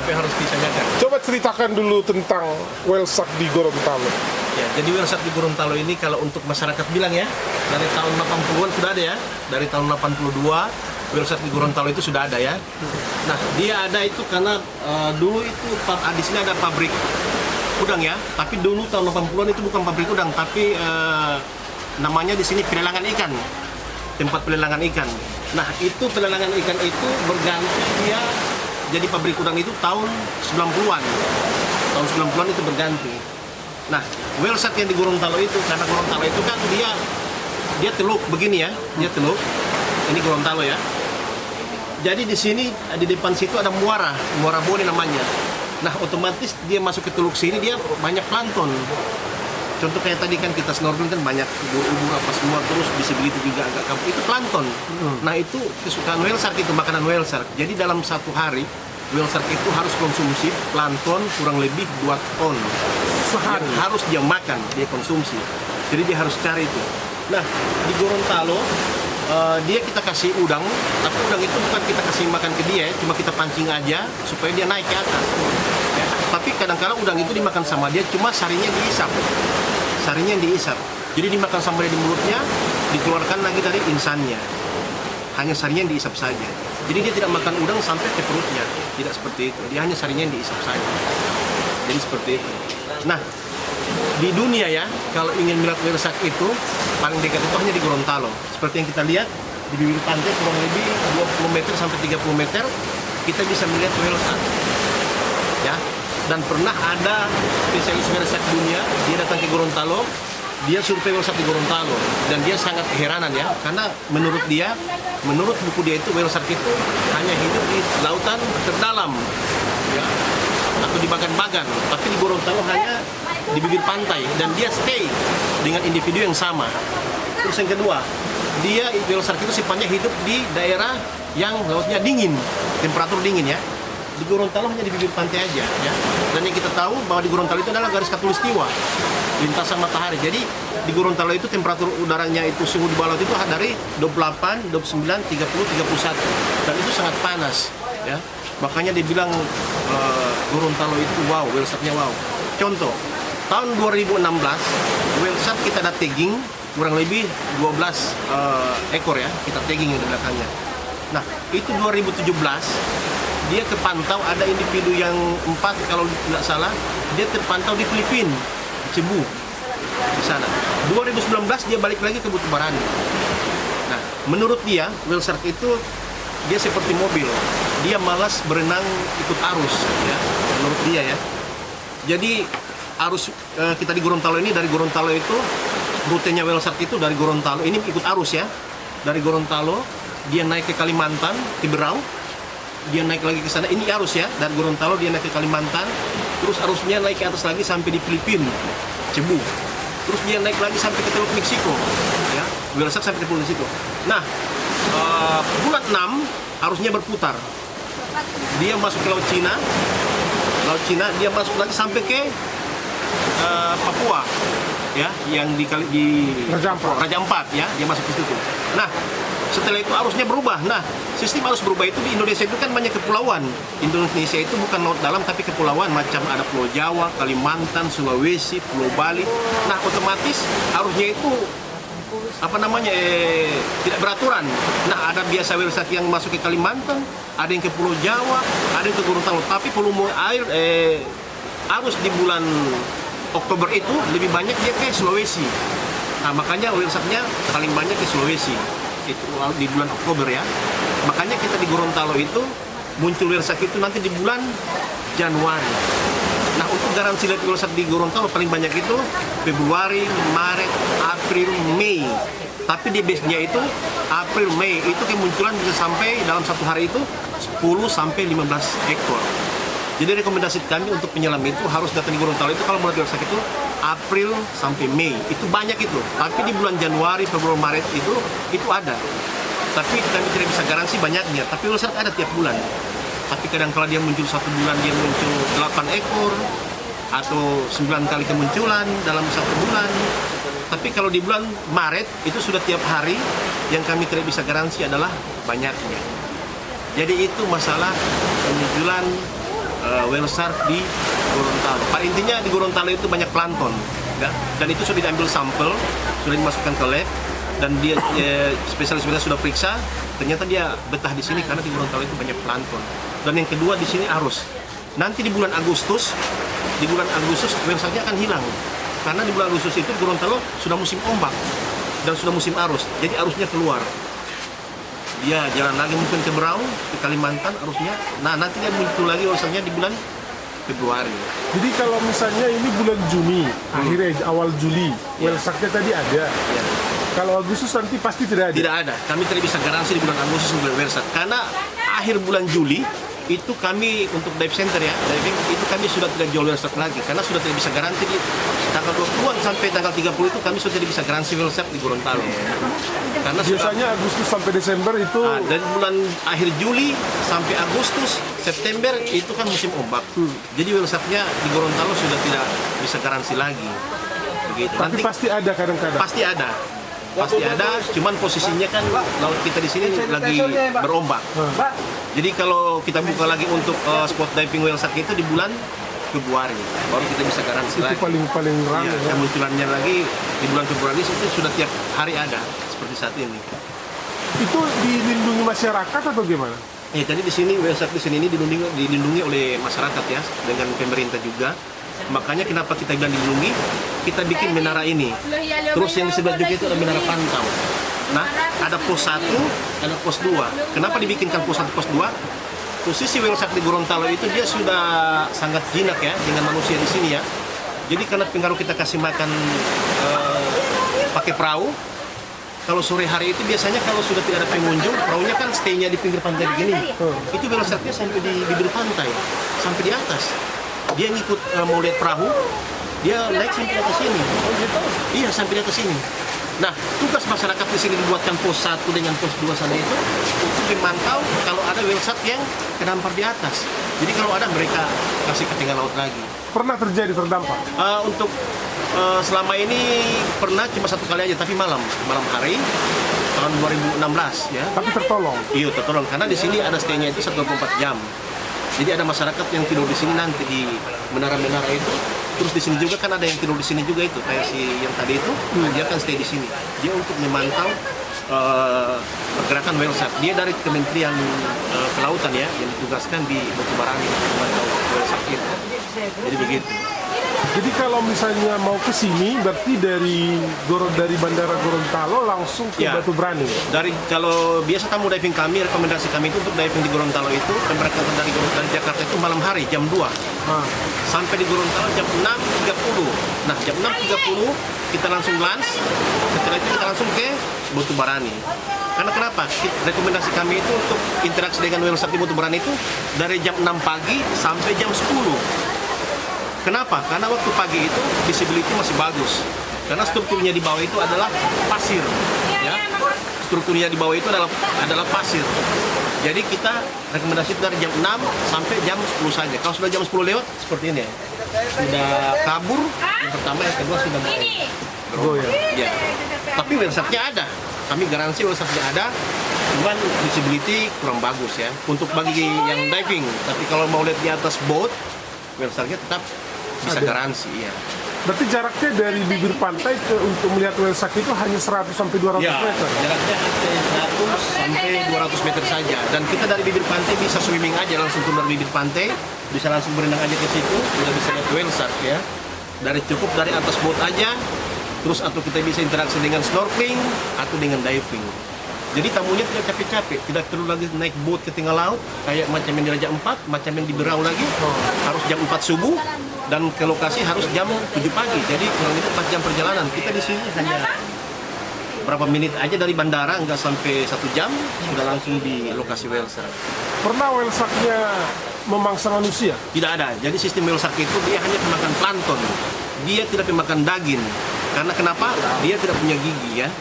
apa yang harus ditanyakan. Coba ceritakan dulu tentang Welsat di Gorontalo. Ya, jadi Welsat di Gorontalo ini kalau untuk masyarakat bilang ya, dari tahun 80-an sudah ada ya. Dari tahun 82 Welsat di Gorontalo itu sudah ada ya. Nah, dia ada itu karena dulu itu di sini ada pabrik udang ya. Tapi dulu tahun 80-an itu bukan pabrik udang, tapi namanya di sini pelelangan ikan. Tempat pelelangan ikan. Nah, itu pelelangan ikan itu berganti dia jadi pabrik udang itu tahun 90-an. Tahun 90-an itu berganti. Nah, Welsat yang di Gorontalo itu, karena Gorontalo itu kan dia teluk begini ya, dia teluk. Ini Gorontalo ya. Jadi di sini di depan situ ada muara Bone namanya. Nah, otomatis dia masuk ke teluk sini dia banyak plankton. Contoh kayak tadi kan kita snorkeling kan banyak ubur-ubur apa semua, terus visibility juga agak kabur. Itu plankton. Nah, itu kesukaan whale shark, itu makanan whale shark. Jadi dalam satu hari whale shark itu harus konsumsi plankton kurang lebih 2 ton. Sehari harus dia makan, dia konsumsi. Jadi dia harus cari itu. Nah, di Gorontalo dia kita kasih udang, tapi udang itu bukan kita kasih makan ke dia, cuma kita pancing aja supaya dia naik ke atas. Ya, tapi kadang-kadang udang itu dimakan sama dia, cuma sarinya diisap. Sarinya diisap. Jadi dimakan sama dia di mulutnya, dikeluarkan lagi dari insannya. Hanya sarinya yang diisap saja. Jadi dia tidak makan udang sampai ke perutnya. Tidak seperti itu. Dia hanya sarinya yang diisap saja. Jadi seperti itu. Nah, di dunia ya, kalau ingin melihat whale shark itu paling dekat itu hanya di Gorontalo. Seperti yang kita lihat di bibir pantai kurang lebih 20 meter sampai 30 meter kita bisa melihat whale shark. Ya. Dan pernah ada spesialis whale shark dunia, dia datang ke Gorontalo, dia survei whale shark di Gorontalo dan dia sangat keheranan ya, karena menurut buku dia itu whale shark itu hanya hidup di lautan terdalam. Ya. Atau di bagan-bagan, tapi di Gorontalo hanya di bibir pantai dan dia stay dengan individu yang sama. Terus yang kedua, dia whale shark itu sifatnya hidup di daerah yang lautnya dingin, temperatur dingin ya. Di Gorontalo hanya di bibir pantai aja ya. Dan yang kita tahu bahwa di Gorontalo itu adalah garis khatulistiwa, lintasan matahari. Jadi di Gorontalo itu temperatur udaranya itu suhu di bawah laut itu dari 28, 29, 30, 31 dan itu sangat panas ya. Makanya dibilang Gorontalo itu wow, whale shark-nya wow. Contoh, tahun 2016 whale shark kita ada tagging kurang lebih 12 ekor ya, kita tagging di belakangnya. Nah, itu 2017 dia kepantau ada individu yang 4 kalau tidak salah, dia terpantau di Filipina, Cebu di sana. 2019 dia balik lagi ke Butuh Barani. Nah, menurut dia whale shark itu dia seperti mobil, dia malas berenang ikut arus ya, menurut dia ya. Jadi arus kita di Gorontalo ini, dari Gorontalo itu rutenya whale shark itu dari Gorontalo ini ikut arus ya, dari Gorontalo dia naik ke Kalimantan, ke Berau, dia naik lagi ke sana, ini arus ya, dari Gorontalo dia naik ke Kalimantan, terus arusnya naik ke atas lagi sampai di Filipina, Cebu, terus dia naik lagi sampai ke Teluk Meksiko ya, whale shark sampai ke Teluk Meksiko. Nah, bulan 6 arusnya berputar, dia masuk ke Laut Cina, dia masuk lagi sampai ke Papua ya, yang di Raja Ampat ya, dia masuk ke situ. Nah, setelah itu arusnya berubah. Nah, sistem arus berubah itu di Indonesia itu kan banyak kepulauan. Indonesia itu bukan laut dalam tapi kepulauan, macam ada Pulau Jawa, Kalimantan, Sulawesi, Pulau Bali. Nah, otomatis arusnya itu tidak beraturan. Nah, ada biasa whale shark yang masuk ke Kalimantan, ada yang ke Pulau Jawa, ada yang ke Gorontalo. Tapi volume air arus di bulan Oktober itu lebih banyak dia ke Sulawesi. Nah, makanya whale shark-nya paling banyak ke Sulawesi. Itu di bulan Oktober ya. Makanya kita di Gorontalo itu muncul whale shark itu nanti di bulan Januari. Nah, untuk garansi lihat whale shark di Gorontalo paling banyak itu Februari, Maret, April, Mei. Tapi di base-nya itu April, Mei itu kemunculan bisa sampai dalam satu hari itu 10 sampai 15 ekor. Jadi rekomendasi kami untuk penyelam itu harus datang di Gorontalo itu kalau mulai whale shark itu April sampai Mei, itu banyak itu. Tapi di bulan Januari, Februari, Maret itu ada. Tapi kami tidak bisa garansi banyaknya. Tapi whale shark ada tiap bulan. Tapi kadang kala dia muncul satu bulan dia muncul 8 ekor atau 9 kali kemunculan dalam satu bulan. Tapi kalau di bulan Maret itu sudah tiap hari, yang kami tidak bisa garansi adalah banyaknya. Jadi itu masalah kemunculan whale shark di Gorontalo. Pada intinya di Gorontalo itu banyak plankton, ya? Dan itu sudah diambil sampel, sudah dimasukkan ke lab, dan dia spesialis sudah periksa, ternyata dia betah di sini karena di Gorontalo itu banyak plankton. Dan yang kedua di sini arus. Nanti di bulan Agustus whale sharknya akan hilang karena di bulan Agustus itu Gorontalo sudah musim ombak dan sudah musim arus, jadi arusnya keluar. Dia jalan lagi mungkin ke Berau, ke Kalimantan arusnya. Nah nanti dia muncul lagi whale sharknya di bulan Februari. Jadi kalau misalnya ini bulan Juni, akhirnya awal Juli, whale sharknya tadi ada. Ya. Kalau Agustus nanti pasti tidak ada. Tidak ada. Kami tidak bisa garansi di bulan Agustus untuk whale shark karena akhir bulan Juli itu kami untuk dive center ya, diving itu kami sudah tidak jual whale shark lagi karena sudah tidak bisa garansi di tanggal 20 sampai tanggal 30 itu kami sudah tidak bisa garansi whale shark di Gorontalo. Karena Biasanya Agustus sampai Desember itu dari bulan akhir Juli sampai Agustus, September itu kan musim ombak. Jadi whale sharknya di Gorontalo sudah tidak bisa garansi lagi. Begitu. tapi pasti ada kadang-kadang. Pasti ada. Pasti ada, cuman posisinya kan laut kita di sini lagi berombak. Jadi kalau kita buka lagi untuk spot diving whale shark itu di bulan Februari, baru kita bisa garansi Itu lagi. paling ramai. Iya, Ya. kemunculannya lagi di bulan Februari itu sudah tiap hari ada, seperti saat ini. Itu dilindungi masyarakat atau gimana? Ya, jadi di sini whale shark di sini ini dilindungi oleh masyarakat ya, dengan pemerintah juga. Makanya kenapa kita bilang dilindungi, kita bikin menara ini. Terus yang di sebelah juga itu ada menara pantau. Nah, ada pos 1, ada pos 2. Kenapa dibikinkan pos 1, pos 2? Posisi whale shark di Gorontalo itu dia sudah sangat jinak ya dengan manusia di sini ya. Jadi karena pengaruh kita kasih makan pakai perahu, kalau sore hari itu biasanya kalau sudah tidak ada pengunjung, perahunya kan stay-nya di pinggir pantai begini. Itu whale sharknya sampai di bibir pantai, sampai di atas. Dia ngikut mau lihat perahu, dia naik sampai di atas sini. Iya, sampai di atas sini. Nah, tugas masyarakat di sini dibuatkan pos 1 dengan pos 2 sana itu untuk memantau kalau ada whale shark yang kedampar di atas. Jadi kalau ada mereka kasih ke tengah laut lagi. Pernah terjadi terdampak? Untuk selama ini pernah cuma 1 kali aja, tapi malam hari tahun 2016 ya. Tapi tertolong. Iya, tertolong karena di sini ada stay-nya itu 24 jam. Jadi ada masyarakat yang tidur di sini nanti di menara-menara itu. Terus di sini juga kan ada yang tidur di sini juga itu, kayak si yang tadi itu, dia kan stay di sini. Dia untuk memantau pergerakan whale shark. Dia dari Kementerian Kelautan ya, yang ditugaskan di Batubara memantau whale shark itu. Jadi begitu. Jadi kalau misalnya mau ke sini, berarti dari Bandara Gorontalo langsung ke Ya. Batu Berani. Kalau biasa tamu diving kami, rekomendasi kami itu untuk diving di Gorontalo itu, pemberangkatan dari Jakarta itu malam hari jam 2. Sampai di Gorontalo jam 6.30. Nah, jam 6.30 kita langsung lunch. Setelah itu kita langsung ke Batu Barani. Karena kenapa? Rekomendasi kami itu untuk interaksi dengan whale shark di Batu Barani itu dari jam 6 pagi sampai jam 10. Kenapa? Karena waktu pagi itu visibility masih bagus. Karena strukturnya di bawah itu adalah pasir, ya. Strukturnya di bawah itu adalah pasir. Jadi kita rekomendasi dari jam 6 sampai jam 10 saja. Kalau sudah jam 10 lewat seperti ini ya. Sudah kabur yang pertama, yang kedua sudah mulai Goyang. ya. Tapi whale sharknya ada. Kami garansi whale sharknya ada. Cuman visibility kurang bagus ya. Untuk bagi yang diving. Tapi kalau mau lihat di atas boat, whale sharknya tetap bisa Ada. garansi ya. Berarti jaraknya dari bibir pantai untuk melihat whale shark itu hanya 100 sampai 200 Ya, meter. jaraknya hanya 100 sampai 200 meter saja. Dan kita dari bibir pantai bisa swimming aja, langsung turun dari bibir pantai, bisa langsung berenang aja ke situ, udah bisa lihat whale shark ya. Cukup dari atas boat aja, terus atau kita bisa interaksi dengan snorkeling atau dengan diving. Jadi tamunya tidak capek-capek, tidak perlu lagi naik boat ke tengah laut, kayak macam yang di Raja 4, macam yang di Berau lagi, harus jam 4 subuh, dan ke lokasi harus jam 7 pagi. Jadi kurang lebih 4 jam perjalanan. Kita di sini hanya berapa menit aja dari bandara, nggak sampai 1 jam, sudah langsung di lokasi whale shark. Pernah whale sharknya memangsa manusia? Tidak ada. Jadi sistem whale shark itu dia hanya pemakan plankton. Dia tidak pemakan daging. Karena kenapa? Dia tidak punya gigi ya.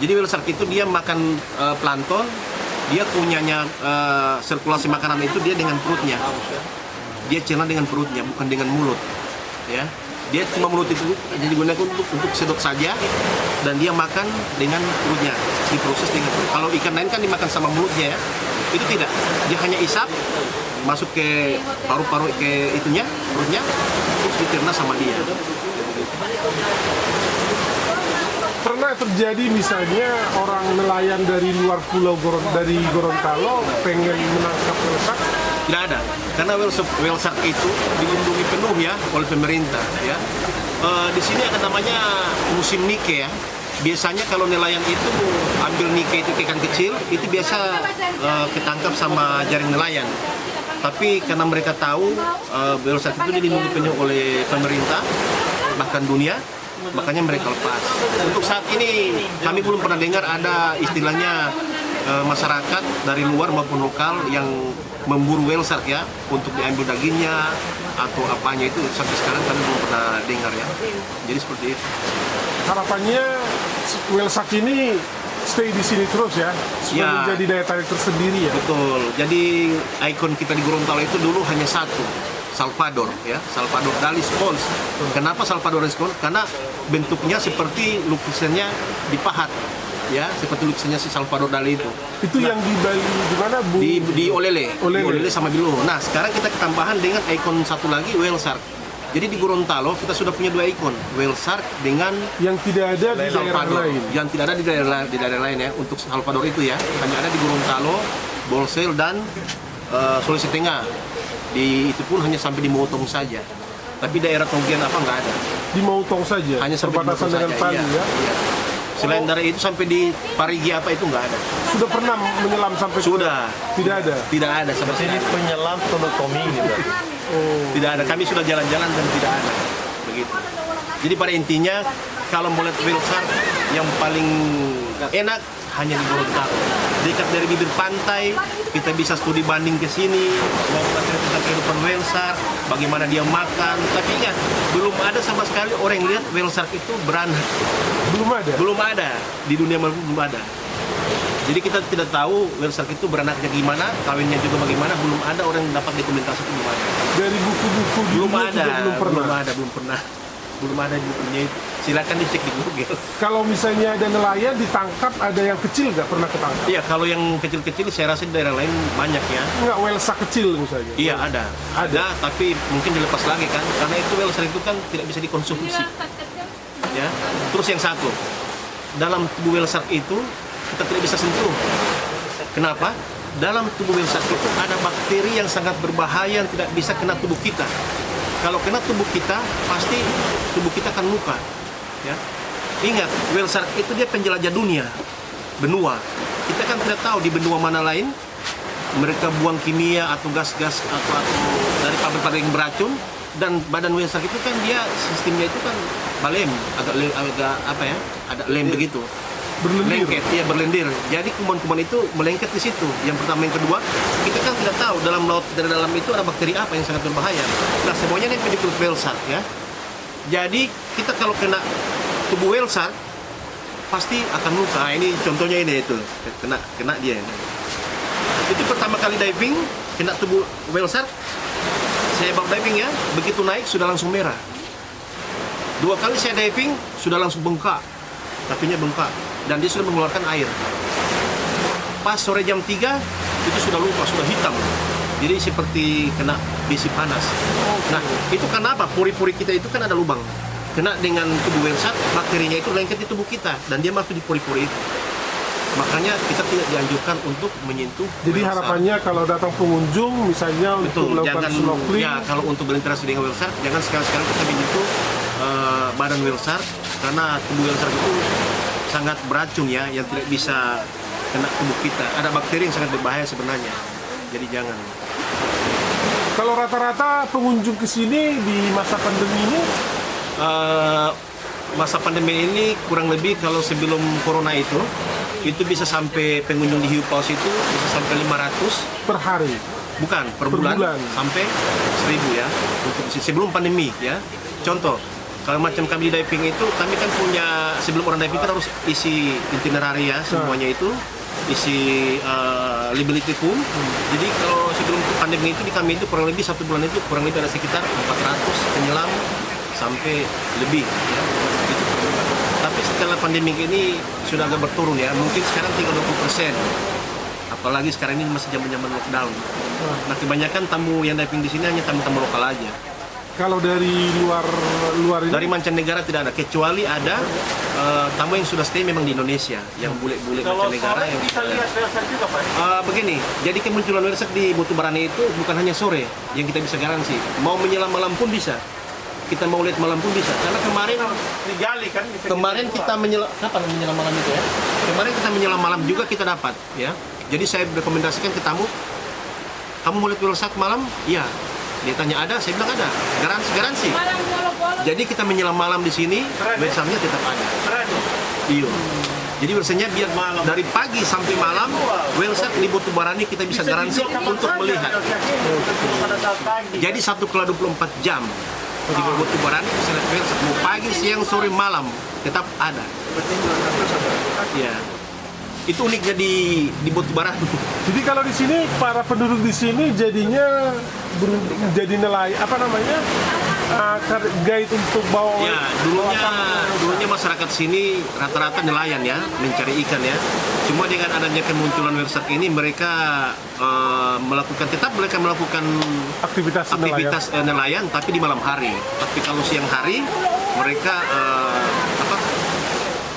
Jadi whale shark itu dia makan plankton, dia punyanya sirkulasi makanan itu dia dengan perutnya. Dia cerna dengan perutnya, bukan dengan mulut. Ya, dia cuma mulut itu digunakan untuk sedot saja, dan dia makan dengan perutnya, diproses dengan perut. Kalau ikan lain kan dimakan sama mulutnya ya, itu tidak. Dia hanya isap, masuk ke paru-paru, ke itunya, perutnya, terus diterna sama dia. Pernah terjadi misalnya orang nelayan dari luar pulau dari Gorontalo pengen menangkap whale shark? Tidak ada, karena whale shark itu dilindungi penuh ya oleh pemerintah ya. Di sini ada namanya musim nike ya. Biasanya kalau nelayan itu ambil nike itu ikan kecil, itu biasa ketangkap sama jaring nelayan. Tapi karena mereka tahu whale shark itu dilindungi penuh oleh pemerintah bahkan dunia, makanya mereka lepas. Untuk saat ini kami belum pernah dengar ada istilahnya masyarakat dari luar maupun lokal yang memburu whale shark ya untuk diambil dagingnya atau apanya, itu sampai sekarang kami belum pernah dengar ya. Jadi seperti itu. Harapannya whale shark ini stay di sini terus ya, supaya Ya. menjadi daya tarik tersendiri ya. Betul. Jadi ikon kita di Gorontalo itu dulu hanya satu, Salvador ya, Salvador Dali Pons. Kenapa Salvador Dali Pons? Karena bentuknya seperti lukisannya dipahat ya, seperti lukisannya si Salvador Dali itu. Itu yang di Bali di mana Bu? Di Olele, Olele. di Olele sama di Luhu. Nah, sekarang kita tambahan dengan ikon satu lagi, whale shark. Jadi di Gorontalo kita sudah punya dua ikon, whale shark dengan yang tidak ada di daerah Salvador. lain. Yang tidak ada di daerah lain ya. Untuk Salvador itu ya, hanya ada di Gorontalo, Bolsel dan Sulawesi Tengah. Itu pun hanya sampai di Motong saja. Tapi daerah Togian apa nggak ada. Di Mautong saja, Hanya sampai di perbatasan Motong dengan saja. Palu Iya, ya. iya. Selain dari itu sampai di Parigi apa itu nggak ada. Sudah pernah menyelam sampai ke- Sudah. Tidak ada. Tidak ada sama Sini sekali. penyelam tonotomi gitu. Oh. Tidak ada. Kami sudah jalan-jalan dan tidak ada. Begitu. Jadi pada intinya kalau mau lihat whale shark yang paling enak hanya di Gorontalo. Dekat dari bibir pantai, kita bisa studi banding ke sini, mempelajari tentang kehidupan whale shark, bagaimana dia makan. Tapi ingat, belum ada sama sekali orang yang lihat whale shark itu beranak. Belum ada. Belum ada. Di dunia belum ada. Jadi kita tidak tahu whale shark itu beranaknya gimana, kawinnya juga bagaimana, belum ada orang yang dapat dokumentasi itu, belum ada. Dari buku-buku di Belum dunia ada, juga belum pernah. belum ada bukunya itu. Silakan dicek di Google. Kalau misalnya ada nelayan ditangkap, ada yang kecil nggak pernah ketangkap? Iya, kalau yang kecil-kecil saya rasa di daerah lain banyak ya. Nggak whale shark kecil misalnya? Iya ada, tapi mungkin dilepas lagi kan, karena itu whale shark itu kan tidak bisa dikonsumsi. Ya, terus yang satu, dalam tubuh whale shark itu kita tidak bisa sentuh. Kenapa? Dalam tubuh whale shark itu ada bakteri yang sangat berbahaya yang tidak bisa kena tubuh kita. Kalau kena tubuh kita, pasti tubuh kita akan luka. Ya. Ingat, whale shark itu dia penjelajah dunia, benua. Kita kan tidak tahu di benua mana lain mereka buang kimia atau gas-gas atau dari pabrik-pabrik yang beracun, dan badan whale shark itu kan dia sistemnya itu kan balem, agak apa ya, ada lem begitu. Berlendir. Lengket, ya berlendir. Jadi kuman-kuman itu melengket di situ. Yang pertama, yang kedua, kita kan tidak tahu dalam laut, dari dalam itu ada bakteri apa yang sangat berbahaya. Nah, semuanya ini di kulit whale shark ya. Jadi kita kalau kena tubuh whale shark pasti akan luka. Nah, ini contohnya ini itu kena dia. Itu pertama kali diving kena tubuh whale shark. Saya bawa diving ya, begitu naik sudah langsung merah. Dua kali saya diving sudah langsung bengkak, kakinya bengkak, dan dia sudah mengeluarkan air. Pas sore jam 3 itu sudah luka, sudah hitam. Jadi seperti kena besi panas. Nah, itu karena apa? Pori-pori kita itu kan ada lubang. Kena dengan tubuh whale shark, bakterinya itu lengket di tubuh kita dan dia masuk di pori-pori itu. Makanya kita tidak dianjurkan untuk menyentuh Jadi whale shark. harapannya kalau datang pengunjung misalnya untuk Betul, melakukan jangan snorkeling, ya kalau untuk berinteraksi dengan whale shark, jangan sekali-sekali kita menyentuh badan whale shark, karena tubuh whale shark itu sangat beracun ya, yang tidak bisa kena tubuh kita. Ada bakteri yang sangat berbahaya sebenarnya. Jadi jangan. kalau rata-rata pengunjung ke sini di masa pandemi ini Masa pandemi ini kurang lebih kalau sebelum corona itu bisa sampai pengunjung di Hiu Paus itu bisa sampai 500. per hari. Bukan, per bulan sampai 1.000 ya, untuk sebelum pandemi ya. Contoh, kalau macam kami di diving itu, kami kan punya, sebelum orang diving kan harus isi itinerary ya, semuanya itu isi liability form. Jadi kalau sebelum pandemi itu di kami itu kurang lebih 1 bulan itu kurang lebih ada sekitar 400 penyelam sampai lebih ya. Itu per bulan. Tapi setelah pandemi ini sudah agak berturun ya, mungkin sekarang tinggal 20%. Apalagi sekarang ini masih zaman-zaman lockdown. Nah, kebanyakan tamu yang diving di sini hanya tamu-tamu lokal aja. Kalau dari luar ini, Dari mancanegara tidak ada, kecuali ada tamu yang sudah stay memang di Indonesia, yang bule-bule mancanegara yang bisa lihat whale juga, Pak. begini, jadi kemunculan whale shark di Batu Barani itu bukan hanya sore yang kita bisa garansi. Mau menyelam malam pun bisa. Kita mau lihat malam pun bisa. Karena Digali kan bisa kemarin gitu, kita menyelam, kapan menyelam malam itu ya? Kemarin kita menyelam malam juga kita dapat, ya. Jadi saya rekomendasikan ke tamu, kamu mau lihat whale shark malam? Iya. Dia tanya ada, saya bilang ada. Garansi. Jadi kita menyelam malam di sini, whale shark-nya tetap ada. Keren. Iya. Jadi biasanya biar dari pagi sampai malam whale shark di Batu Barani kita bisa garansi untuk melihat. Pada saat pagi. Jadi 1x24 jam di Batu Barani bisa lihat whale shark. Mau pagi, siang, sore, malam tetap ada. Iya. Itu uniknya di Batu Barani. jadi kalau di sini para penduduk di sini jadinya jadi nelayan, apa namanya, guide untuk bawa. Ya, dulunya masyarakat sini rata-rata nelayan ya, mencari ikan ya. Cuma dengan adanya kemunculan whale shark ini mereka tetap melakukan aktivitas nelayan tapi di malam hari. Tapi kalau siang hari mereka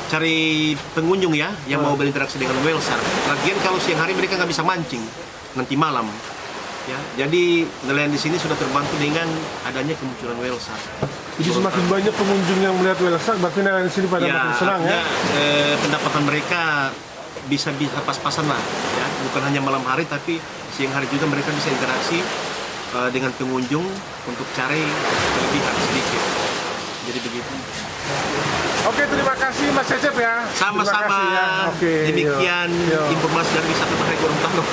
cari pengunjung ya yang mau berinteraksi dengan whale shark. Lagian kalau siang hari mereka nggak bisa mancing, nanti malam. Ya, jadi nelayan di sini sudah terbantu dengan adanya kemunculan whale shark. Jadi semakin banyak pengunjung yang melihat whale shark, berarti nelayan di sini pada makin senang ya. Pendapatan mereka bisa pas-pasan lah, ya. Bukan hanya malam hari, tapi siang hari juga mereka bisa interaksi dengan pengunjung untuk cari kelebihan sedikit. Jadi begitu. Oke, terima kasih Mas Cecep ya. Sama-sama. Terima kasih ya. Oke, Demikian yuk. informasi dari wisata Bahari Gorontalo.